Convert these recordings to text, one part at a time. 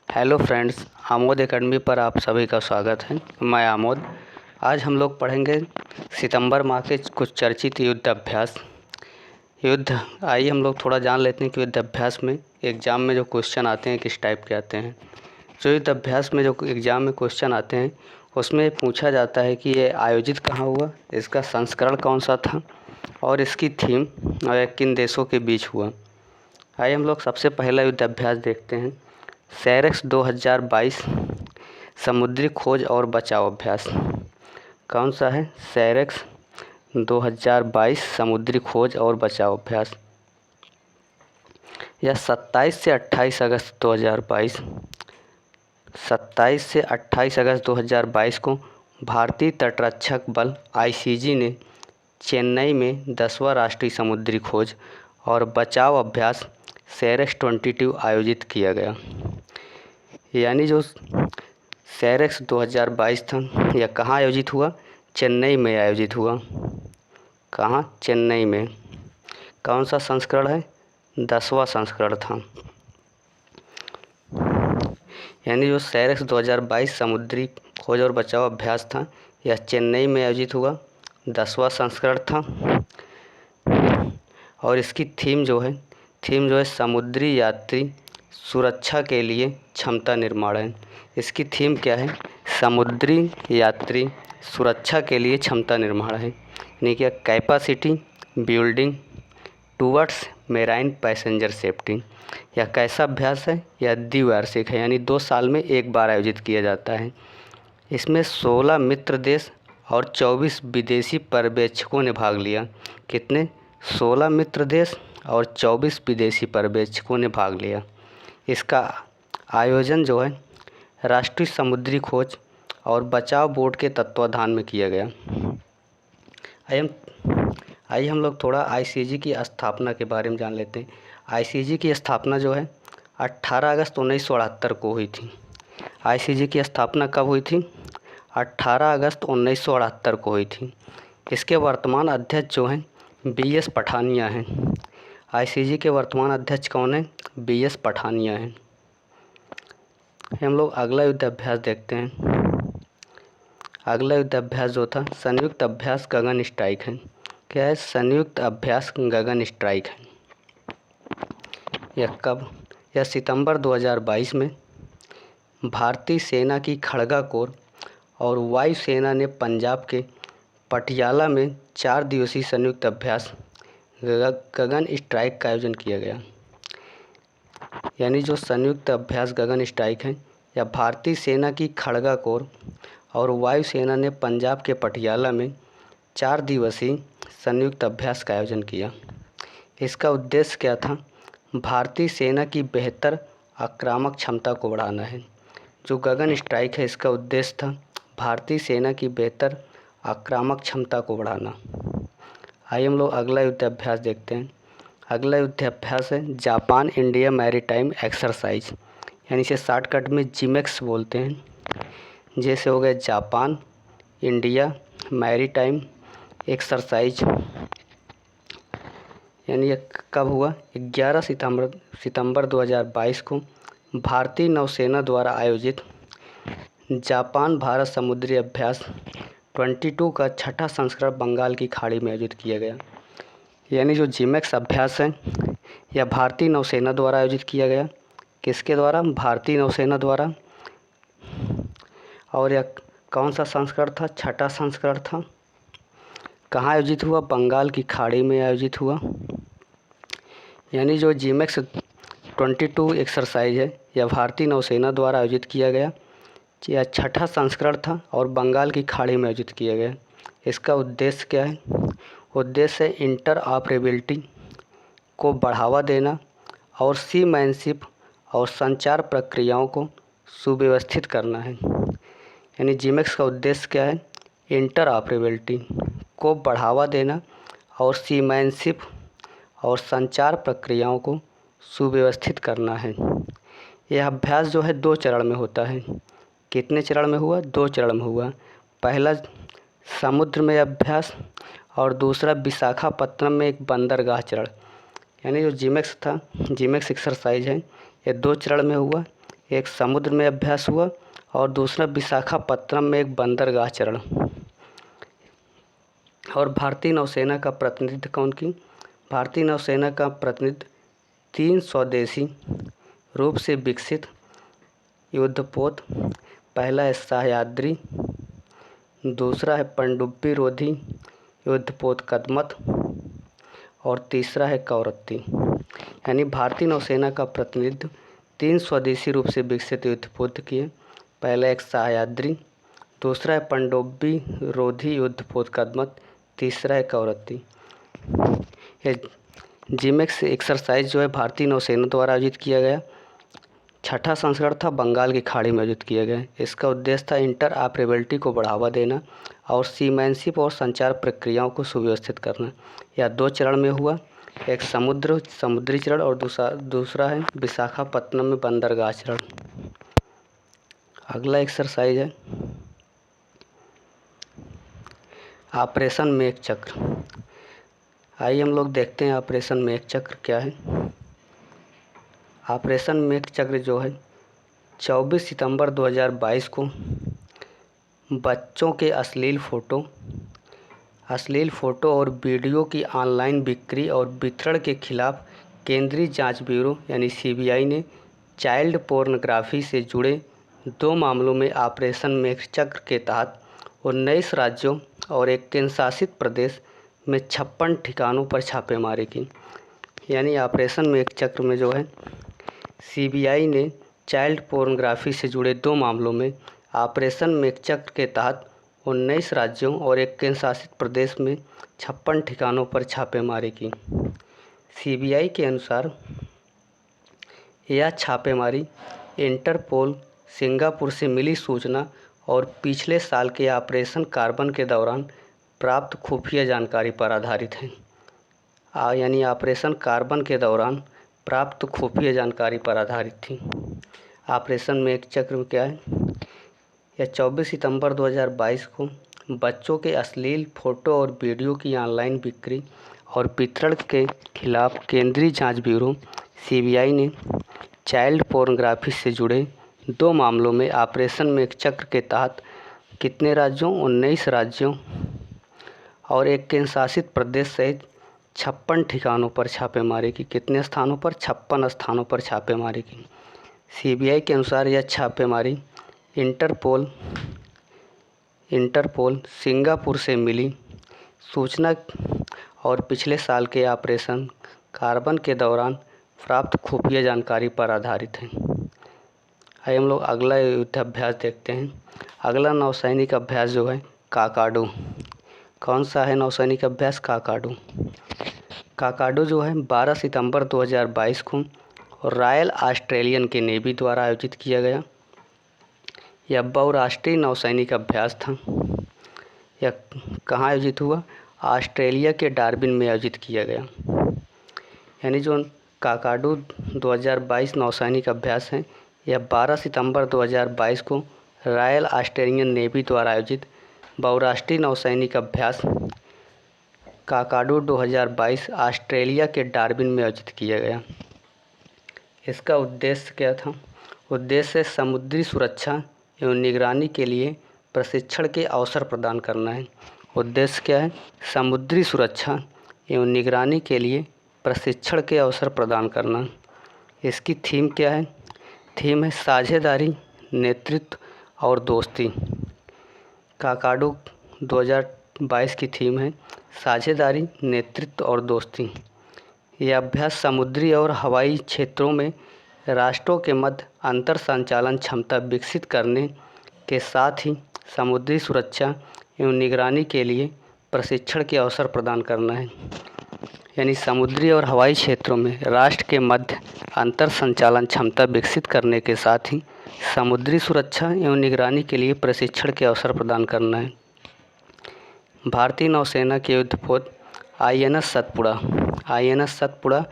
Hello friends, Amod academy पर आप सभी का स्वागत है। मैं आमोद। आज हम लोग पढ़ेंगे सितंबर माह के कुछ चर्चित युद्ध अभ्यास। आइए हम लोग थोड़ा जान लेते हैं कि युद्ध अभ्यास में एग्ज़ाम में जो क्वेश्चन आते हैं किस टाइप के आते हैं। जो युद्ध अभ्यास में जो एग्ज़ाम में क्वेश्चन आते हैं उसमें पूछा जाता है कि ये आयोजित कहाँ हुआ, इसका संस्करण कौन सा था और इसकी थीम और किन देशों के बीच हुआ। आइए हम लोग सबसे पहला युद्ध अभ्यास देखते हैं। सेरेक्स 2022 समुद्री खोज और बचाव अभ्यास कौन सा है? सेरेक्स 2022 समुद्री खोज और बचाव अभ्यास। यह 27 से 28 अगस्त 2022 को भारतीय तटरक्षक बल ICG ने चेन्नई में 10वां राष्ट्रीय समुद्री खोज और बचाव अभ्यास सेरेक्स 22 आयोजित किया गया। यानी जो सेरेक्स 2022 था यह कहाँ आयोजित हुआ? चेन्नई में आयोजित हुआ। कहाँ? चेन्नई में। कौन सा संस्करण है? 10वां संस्करण था। यानी जो सेरेक्स 2022 समुद्री खोज और बचाव अभ्यास था यह चेन्नई में आयोजित हुआ, 10वां संस्करण था। और इसकी थीम जो है समुद्री यात्री सुरक्षा के लिए क्षमता निर्माण है। इसकी थीम क्या है? समुद्री यात्री सुरक्षा के लिए क्षमता निर्माण है। यानी कि capacity building towards marine passenger safety. यह कैसा अभ्यास है? यह द्विवार्षिक है, यानी 2 साल में एक बार आयोजित किया जाता है। इसमें 16 मित्र देश और 24 विदेशी पर्यवेक्षकों ने भाग लिया। कितने? 16 मित्र देश और 24 विदेशी पर्यवेक्षकों ने भाग लिया। इसका आयोजन जो है राष्ट्रीय समुद्री खोज और बचाव बोर्ड के तत्वाधान में किया गया। आइए हम लोग थोड़ा ICG की स्थापना के बारे में जान लेते हैं। ICG की स्थापना जो है 18 अगस्त 1978 को हुई थी। ICG की स्थापना कब हुई थी? 18 अगस्त 1978 को हुई थी। इसके वर्तमान अध्यक्ष जो हैं BS पठानिया हैं। ICG के वर्तमान अध्यक्ष कौन है? BS पठानिया हैं। हम लोग अगला युद्ध अभ्यास देखते हैं। अगला युद्ध अभ्यास जो था संयुक्त अभ्यास गगन स्ट्राइक है। क्या है? संयुक्त अभ्यास गगन स्ट्राइक है। यह कब? यह सितंबर 2022 में भारतीय सेना की खड़गा कोर और वायु सेना ने पंजाब के पटियाला में 4 दिवसीय संयुक्त अभ्यास गगन स्ट्राइक का आयोजन किया गया। यानी जो संयुक्त अभ्यास गगन स्ट्राइक है यह भारतीय सेना की खड़गा कोर और वायु सेना ने पंजाब के पटियाला में 4 दिवसीय संयुक्त अभ्यास का आयोजन किया। इसका उद्देश्य क्या था? भारतीय सेना की बेहतर आक्रामक क्षमता को बढ़ाना है। जो गगन स्ट्राइक है इसका उद्देश्य था भारतीय सेना की बेहतर आक्रामक क्षमता को बढ़ाना। आइए हम लोग अगला युद्ध अभ्यास देखते हैं। अगला युद्ध अभ्यास है जापान इंडिया मैरीटाइम एक्सरसाइज, यानी इसे शॉर्टकट में जिमेक्स बोलते हैं। जैसे हो गया जापान इंडिया मैरीटाइम एक्सरसाइज। यानी यह कब हुआ? 11 सितंबर 2022 को भारतीय नौसेना द्वारा आयोजित जापान भारत समुद्री अभ्यास 22 का 6ठा संस्करण बंगाल की खाड़ी में आयोजित किया गया। यानी जो जिमेक्स अभ्यास है यह भारतीय नौसेना द्वारा आयोजित किया गया। किसके द्वारा? भारतीय नौसेना द्वारा। और यह कौन सा संस्करण था? 6ठा संस्करण था। कहाँ आयोजित हुआ? बंगाल की खाड़ी में आयोजित हुआ। यानी जो जिमेक्स 22 एक्सरसाइज है यह भारतीय नौसेना द्वारा आयोजित किया गया। यह 6ठा संस्करण था और बंगाल की खाड़ी में आयोजित किया गया। इसका उद्देश्य क्या है? उद्देश्य है इंटर ऑपरेबिलिटी को बढ़ावा देना और सीमैनशिप और संचार प्रक्रियाओं को सुव्यवस्थित करना है। यानी जिमेक्स का उद्देश्य क्या है? इंटर ऑपरेबिलिटी को बढ़ावा देना और सीमैनशिप और संचार प्रक्रियाओं को सुव्यवस्थित करना है। यह अभ्यास जो है 2 चरण में होता है। कितने चरण में हुआ? 2 चरण में हुआ। पहला समुद्र में अभ्यास और दूसरा विशाखापत्तनम में एक बंदरगाह चरण। यानी जो जिमेक्स था, जिमेक्स एक्सरसाइज है, ये 2 चरण में हुआ। एक समुद्र में अभ्यास हुआ और दूसरा विशाखापत्तनम में एक बंदरगाह चरण। और भारतीय नौसेना का प्रतिनिधित्व कौन की? भारतीय नौसेना का प्रतिनिधित्व 3 स्वदेशी रूप से विकसित युद्धपोत, पहला है सह्याद्री, दूसरा है पनडुब्बी रोधी युद्धपोत कदमत और तीसरा है कवरत्ती। यानी भारतीय नौसेना का प्रतिनिधित्व 3 स्वदेशी रूप से विकसित युद्धपोत की है। पहला एक सह्याद्री, दूसरा है पनडुब्बी रोधी युद्धपोत कदमत, तीसरा है कवरत्ती। ये जिमेक्स एक्सरसाइज जो है भारतीय नौसेना द्वारा आयोजित किया गया 6ठा संस्करण था, बंगाल की खाड़ी में आयोजित किया गया। इसका उद्देश्य था इंटर ऑपरेबिलिटी को बढ़ावा देना और सीमैनशिप और संचार प्रक्रियाओं को सुव्यवस्थित करना। यह 2 चरण में हुआ, एक समुद्री चरण और दूसरा है विशाखापत्तनम में बंदरगाह चरण। अगला एक्सरसाइज है ऑपरेशन मेघ चक्र। आइए हम लोग देखते हैं ऑपरेशन मेघ चक्र क्या है। ऑपरेशन मेघ चक्र जो है 24 सितंबर 2022 को बच्चों के अश्लील फ़ोटो और वीडियो की ऑनलाइन बिक्री और वितरण के खिलाफ केंद्रीय जांच ब्यूरो यानी सीबीआई ने चाइल्ड पोर्नोग्राफी से जुड़े 2 मामलों में ऑपरेशन मेघ चक्र के तहत 19 राज्यों और एक केंद्रशासित प्रदेश में 56 ठिकानों पर छापेमारी की। यानी ऑपरेशन मेघ चक्र में जो है सीबीआई ने चाइल्ड पोर्नोग्राफी से जुड़े 2 मामलों में ऑपरेशन मेघ चक्र के तहत 19 राज्यों और एक केंद्रशासित प्रदेश में 56 ठिकानों पर छापेमारी की। सीबीआई के अनुसार यह छापेमारी इंटरपोल सिंगापुर से मिली सूचना और पिछले साल के ऑपरेशन कार्बन के दौरान प्राप्त खुफिया जानकारी पर आधारित है। यानी ऑपरेशन कार्बन के दौरान प्राप्त खुफिया जानकारी पर आधारित थी। ऑपरेशन मेघ चक्र में क्या है? यह 24 सितंबर 2022 को बच्चों के अश्लील फ़ोटो और वीडियो की ऑनलाइन बिक्री और वितरण के खिलाफ केंद्रीय जांच ब्यूरो सीबीआई ने चाइल्ड पोर्नोग्राफी से जुड़े 2 मामलों में ऑपरेशन मेघ चक्र के तहत कितने राज्यों? 19 राज्यों और एक केंद्रशासित प्रदेश सहित 56 ठिकानों पर छापेमारी की। कितने स्थानों पर? 56 स्थानों पर छापेमारी की। सीबीआई के अनुसार यह छापेमारी इंटरपोल सिंगापुर से मिली सूचना और पिछले साल के ऑपरेशन कार्बन के दौरान प्राप्त खुफिया जानकारी पर आधारित है। आइए हम लोग अगला युद्धाभ्यास देखते हैं। अगला नौसैनिक अभ्यास जो है काकाडू। कौन सा है नौसैनिक अभ्यास? काकाडू। काकाडू जो है 12 सितंबर 2022 को रॉयल ऑस्ट्रेलियन के नेवी द्वारा आयोजित किया गया। यह बहुराष्ट्रीय नौसैनिक अभ्यास था। यह कहाँ आयोजित हुआ? ऑस्ट्रेलिया के डार्विन में आयोजित किया गया। यानी जो काकाडू 2022 नौसैनिक अभ्यास है यह 12 सितंबर 2022 को रॉयल ऑस्ट्रेलियन नेवी द्वारा आयोजित बहुराष्ट्रीय नौसैनिक अभ्यास काकाडू 2022 ऑस्ट्रेलिया के डार्विन में आयोजित किया गया। इसका उद्देश्य क्या था? उद्देश्य समुद्री सुरक्षा एवं निगरानी के लिए प्रशिक्षण के अवसर प्रदान करना है। उद्देश्य क्या है? समुद्री सुरक्षा एवं निगरानी के लिए प्रशिक्षण के अवसर प्रदान करना। इसकी थीम क्या है? थीम है साझेदारी, नेतृत्व और दोस्ती। काकाडू 2022 की थीम है साझेदारी, नेतृत्व और दोस्ती। यह अभ्यास समुद्री और हवाई क्षेत्रों में राष्ट्रों के मध्य अंतर संचालन क्षमता विकसित करने के साथ ही समुद्री सुरक्षा एवं निगरानी के लिए प्रशिक्षण के अवसर प्रदान करना है। यानी समुद्री और हवाई क्षेत्रों में राष्ट्र के मध्य अंतर संचालन क्षमता विकसित करने के साथ ही समुद्री सुरक्षा एवं निगरानी के लिए प्रशिक्षण के अवसर प्रदान करना है। भारतीय नौसेना के युद्धपोत आईएनएस सतपुड़ा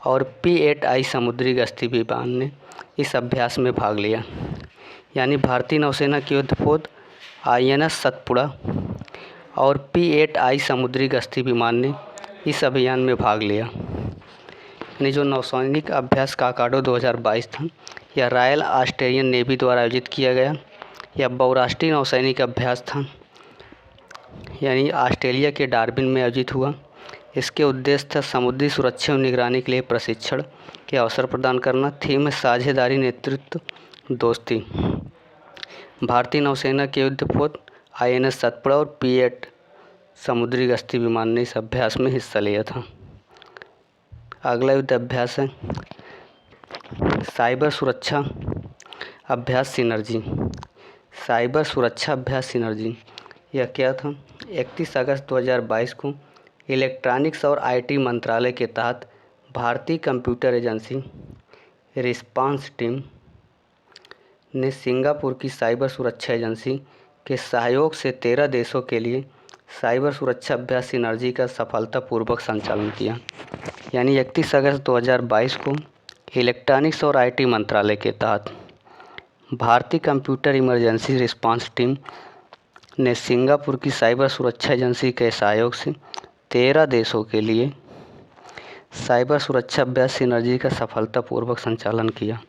और P-8I समुद्री गश्ती विमान ने इस अभ्यास में भाग लिया। यानी भारतीय नौसेना के युद्धपोत आईएनएस सतपुड़ा और P-8I समुद्री गश्ती विमान ने इस अभियान में भाग लिया। यानी जो नौसैनिक अभ्यास काकाडो 2022 था, यह रॉयल ऑस्ट्रेलियन नेवी द्वारा आयोजित किया गया। यह बहुराष्ट्रीय नौसैनिक अभ्यास था, यानी ऑस्ट्रेलिया के डार्विन में आयोजित हुआ। इसके उद्देश्य था समुद्री सुरक्षा और निगरानी के लिए प्रशिक्षण के अवसर प्रदान करना। थीम है साझेदारी, नेतृत्व, दोस्ती। भारतीय नौसेना के युद्धपोत INS सतपुड़ा और P-8 समुद्री गश्ती विमान ने इस अभ्यास में हिस्सा लिया था। अगला युद्ध अभ्यास है साइबर सुरक्षा अभ्यास सिनर्जी। साइबर सुरक्षा अभ्यास सिनर्जी यह क्या था? 31 अगस्त 2022 को इलेक्ट्रॉनिक्स और IT मंत्रालय के तहत भारतीय कंप्यूटर एजेंसी रिस्पांस टीम ने सिंगापुर की साइबर सुरक्षा एजेंसी के सहयोग से 13 देशों के लिए साइबर सुरक्षा अभ्यास सिनर्जी का सफलतापूर्वक संचालन किया। यानी 31 अगस्त 2022 को इलेक्ट्रॉनिक्स और IT मंत्रालय के तहत भारतीय कंप्यूटर इमरजेंसी रिस्पांस टीम ने सिंगापुर की साइबर सुरक्षा एजेंसी के सहयोग से 13 देशों के लिए साइबर सुरक्षा अभ्यास सिनर्जी का सफलतापूर्वक संचालन किया।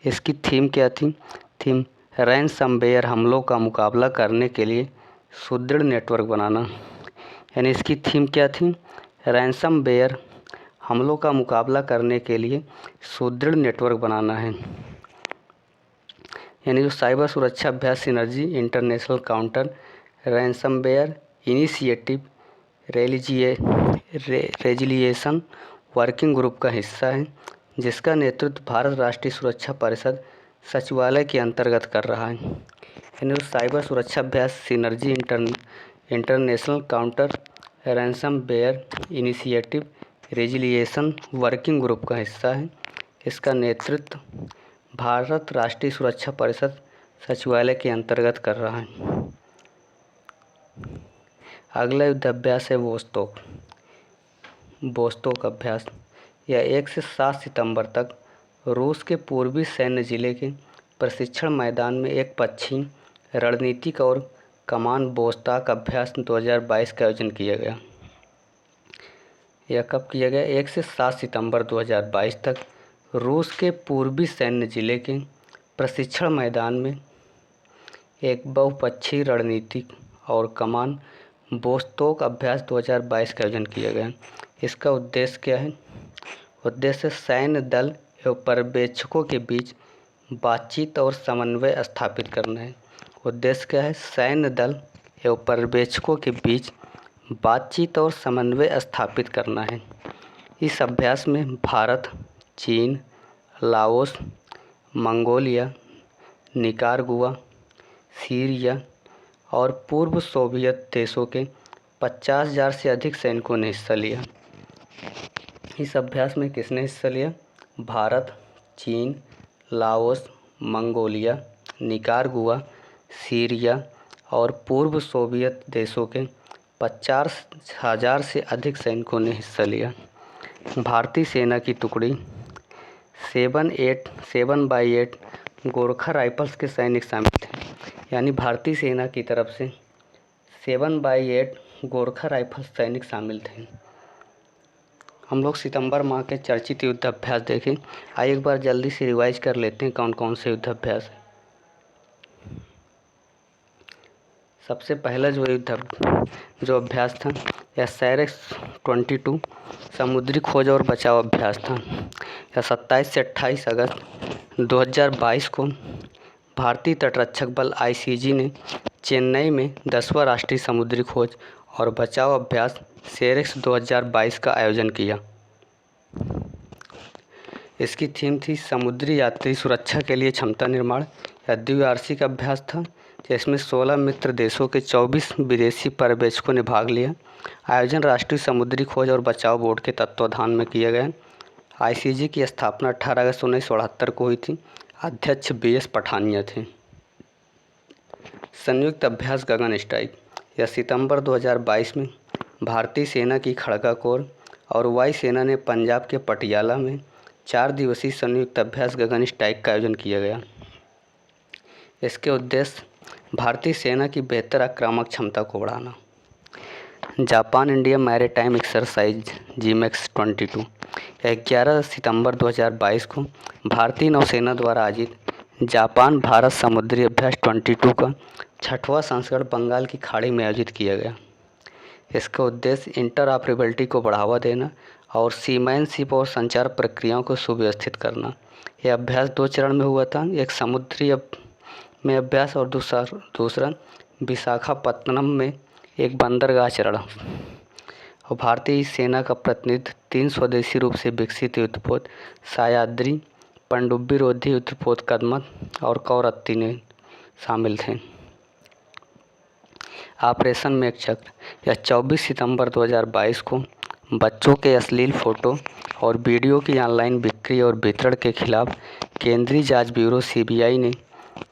इसकी थीम क्या थी? थीम रैनसमवेयर हमलों का मुकाबला करने के लिए सुदृढ़ नेटवर्क बनाना। यानी इसकी थीम क्या थी? रैनसमवेयर हमलों का मुकाबला करने के लिए सुदृढ़ नेटवर्क बनाना है। यानी जो साइबर सुरक्षा अभ्यास synergy international counter ransomware initiative resilience working group का हिस्सा है, जिसका नेतृत्व भारत राष्ट्रीय सुरक्षा परिषद सचिवालय के अंतर्गत कर रहा है। यानी साइबर सुरक्षा अभ्यास synergy international counter ransomware initiative resilience working group का हिस्सा है। इसका नेतृत्व भारत राष्ट्रीय सुरक्षा परिषद सचिवालय के अंतर्गत कर रहा है। अगला युद्ध अभ्यास है वोस्तोक अभ्यास। यह 1 से 7 सितंबर तक रूस के पूर्वी सैन्य जिले के प्रशिक्षण मैदान में एक पक्षी रणनीतिक और कमान वोस्तोक अभ्यास 2022 का आयोजन किया गया। यह कब किया गया? 1 से 7 सितंबर 2022 तक रूस के पूर्वी सैन्य जिले के प्रशिक्षण मैदान में एक बहुपक्षीय रणनीतिक और कमान वोस्तोक अभ्यास 2022 का आयोजन किया गया। इसका उद्देश्य क्या है? उद्देश्य सैन्य दल एवं पर्यवेक्षकों के बीच बातचीत और समन्वय स्थापित करना है। उद्देश्य क्या है? सैन्य दल एवं पर्यवेक्षकों के बीच बातचीत और समन्वय स्थापित करना है। इस अभ्यास में भारत, चीन, लाओस, मंगोलिया, निकारागुआ, सीरिया और पूर्व सोवियत देशों के 50,000 से अधिक सैनिकों ने हिस्सा लिया। इस अभ्यास में किसने हिस्सा लिया? भारत, चीन, लाओस, मंगोलिया, निकारागुआ, सीरिया और पूर्व सोवियत देशों के 50,000 से अधिक सैनिकों ने हिस्सा लिया। भारतीय सेना की टुकड़ी 7/8 गोरखा राइफल्स के सैनिक शामिल थे। यानी भारतीय सेना की तरफ से 7/8 गोरखा राइफल्स सैनिक शामिल थे। हम लोग सितंबर माह के चर्चित युद्ध अभ्यास देखें। आइए एक बार जल्दी से रिवाइज कर लेते हैं कौन कौन से युद्ध अभ्यास है। सबसे पहला जो अभ्यास था यह सैरेक्स 22 समुद्री खोज और बचाव अभ्यास था। यह 27 से 28 अगस्त 2022 को भारतीय तटरक्षक बल ICG ने चेन्नई में 10वां राष्ट्रीय समुद्री खोज और बचाव अभ्यास सैरेक्स 2022 का आयोजन किया। इसकी थीम थी समुद्री यात्री सुरक्षा के लिए क्षमता निर्माण। यह द्विवार्षिक अभ्यास था जिसमें 16 मित्र देशों के 24 विदेशी पर्यवेक्षकों ने भाग लिया। आयोजन राष्ट्रीय समुद्री खोज और बचाव बोर्ड के तत्वाधान में किया गया। ICG की स्थापना 18 अगस्त 1978 को हुई थी। अध्यक्ष BS पठानिया थे। संयुक्त अभ्यास गगन स्ट्राइक यह सितंबर 2022 में भारतीय सेना की खड़गा कोर और वायु सेना ने पंजाब के पटियाला में 4 दिवसीय संयुक्त अभ्यास गगन स्ट्राइक का आयोजन किया गया। इसके उद्देश्य भारतीय सेना की बेहतर आक्रामक क्षमता को बढ़ाना। Japan India maritime exercise GMEX 22 11 सितंबर 2022 को भारतीय नौसेना द्वारा आयोजित जापान भारत समुद्री अभ्यास 22 का 6वां संस्करण बंगाल की खाड़ी में आयोजित किया गया। इसका उद्देश्य इंटरऑपरेबिलिटी को बढ़ावा देना और सीमैनशिप और संचार प्रक्रियाओं को सुव्यवस्थित करना। यह अभ्यास 2 चरण में हुआ था, एक समुद्री में अभ्यास और दूसरा विशाखापत्तनम में एक बंदरगाह चरण। और भारतीय सेना का प्रतिनिधि 3 स्वदेशी रूप से विकसित युद्धपोत सह्याद्री, पनडुब्बी रोधी युद्धपोत कदमत और कवरत्ती ने शामिल थे। ऑपरेशन मेघचक्र यह 24 सितंबर 2022 को बच्चों के अश्लील फोटो और वीडियो की ऑनलाइन बिक्री और वितरण के खिलाफ केंद्रीय जांच ब्यूरो सीबीआई ने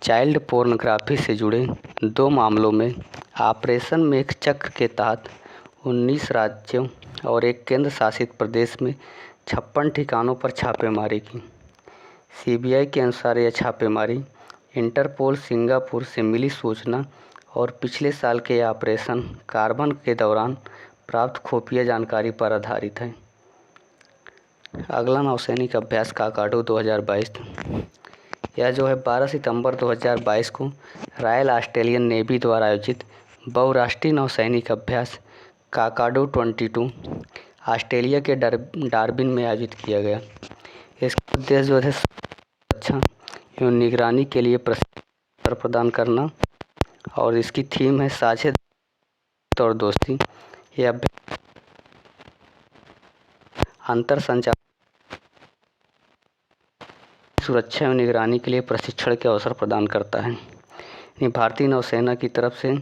चाइल्ड पोर्नोग्राफी से जुड़े 2 मामलों में ऑपरेशन मेघचक्र के तहत 19 राज्यों और एक केंद्र शासित प्रदेश में 56 ठिकानों पर छापेमारी की। सीबीआई के अनुसार यह छापेमारी इंटरपोल सिंगापुर से मिली सूचना और पिछले साल के ऑपरेशन कार्बन के दौरान प्राप्त खुफिया जानकारी पर आधारित है। अगला नौसैनिक अभ्यास काकाडू 2022 यह जो है 12 सितंबर 2022 को रॉयल ऑस्ट्रेलियन नेवी द्वारा आयोजित बहुराष्ट्रीय नौसैनिक अभ्यास काकाडू 22 ऑस्ट्रेलिया के डार्विन में आयोजित किया गया। इसका उद्देश्य जो है सुरक्षा एवं निगरानी के लिए प्रशिक्षण प्रदान करना और इसकी थीम है साझेदारी और दोस्ती। यह अभ्यास अंतर संचार सुरक्षा एवं निगरानी के लिए प्रशिक्षण के अवसर प्रदान करता है। भारतीय नौसेना की तरफ से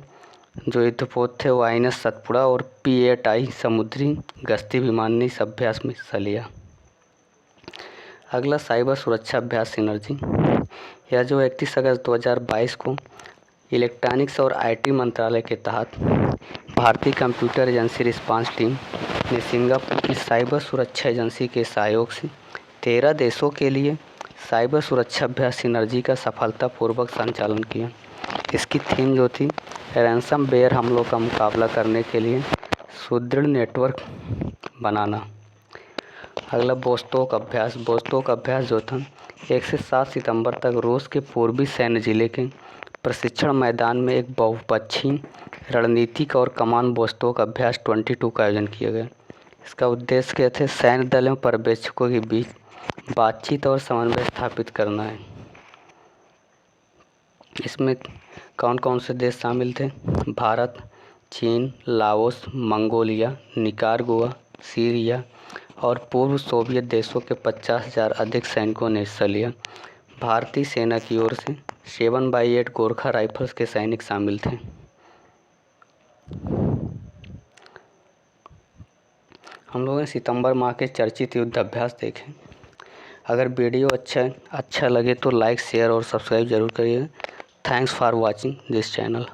जो युद्धपोत थे वो INS सतपुड़ा और P-8I समुद्री गश्ती विमान ने इस अभ्यास में हिस्सा लिया। अगला साइबर सुरक्षा अभ्यास सिनर्जी यह जो 31 अगस्त 2022 को इलेक्ट्रॉनिक्स और IT मंत्रालय के तहत भारतीय कंप्यूटर एजेंसी रिस्पांस टीम ने सिंगापुर की साइबर सुरक्षा एजेंसी के सहयोग से 13 देशों के लिए साइबर सुरक्षा अभ्यास सिनर्जी का सफलतापूर्वक संचालन किया। इसकी थीम जो थी रैंसमवेयर हमलों का मुकाबला करने के लिए सुदृढ़ नेटवर्क बनाना। अगला बोस्तोक अभ्यास जो था 1 से 7 सितंबर तक रूस के पूर्वी सैन्य जिले के प्रशिक्षण मैदान में एक बहुपक्षीय रणनीतिक और कमान बोस्तोक अभ्यास 22 का आयोजन किया गया। इसका उद्देश्य क्या थे? सैन्य दल एवं पर्यवेक्षकों के बीच बातचीत और समन्वय स्थापित करना है। इसमें कौन कौन से देश शामिल थे? भारत, चीन, लाओस, मंगोलिया, निकारागुआ, सीरिया और पूर्व सोवियत देशों के 50,000 अधिक सैनिकों ने हिस्सा लिया। भारतीय सेना की ओर से 7/8 गोरखा राइफल्स के सैनिक शामिल थे। हम लोगों ने सितंबर माह के चर्चित युद्ध अभ्यास देखे। अगर वीडियो अच्छा लगे तो लाइक, शेयर और सब्सक्राइब जरूर करिए। Thanks for watching this channel.